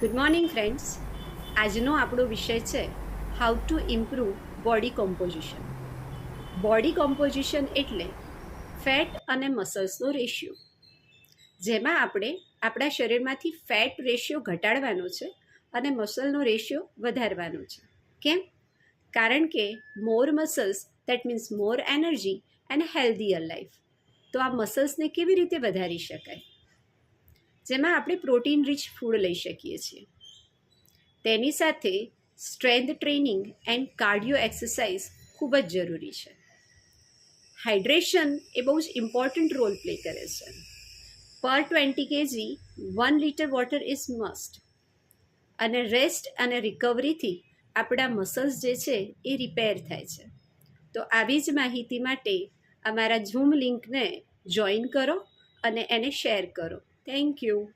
Good morning friends. આજનો આપણો વિષય છે how to improve body composition. Body composition એટલે ફેટ અને મસલ્સનો રેશિયો, જેમાં આપણે આપણા શરીરમાંથી ફેટ રેશિયો ઘટાડવાનો છે અને મસલનો રેશિયો વધારવાનો છે. કેમ? કારણ કે more muscles that means more energy and healthier life. તો આ મસલ્સને કેવી રીતે વધારી શકાય? જેમાં આપણે પ્રોટીન રીચ ફૂડ લઈ શકીએ છીએ. તેની સાથે strength training and cardio exercise ખૂબ જ જરૂરી છે. હાઇડ્રેશન એ બહુ જ ઇમ્પોર્ટન્ટ રોલ પ્લે કરે છે. પર 20 kg 1 liter water is must. અને રેસ્ટ અને રિકવરીથી આપણા મસલ્સ જે છે એ રિપેર થાય છે. તો આવી જ માહિતી માટે અમારા ઝૂમ લિંકને જોઈન કરો અને એને શેર કરો. Thank you.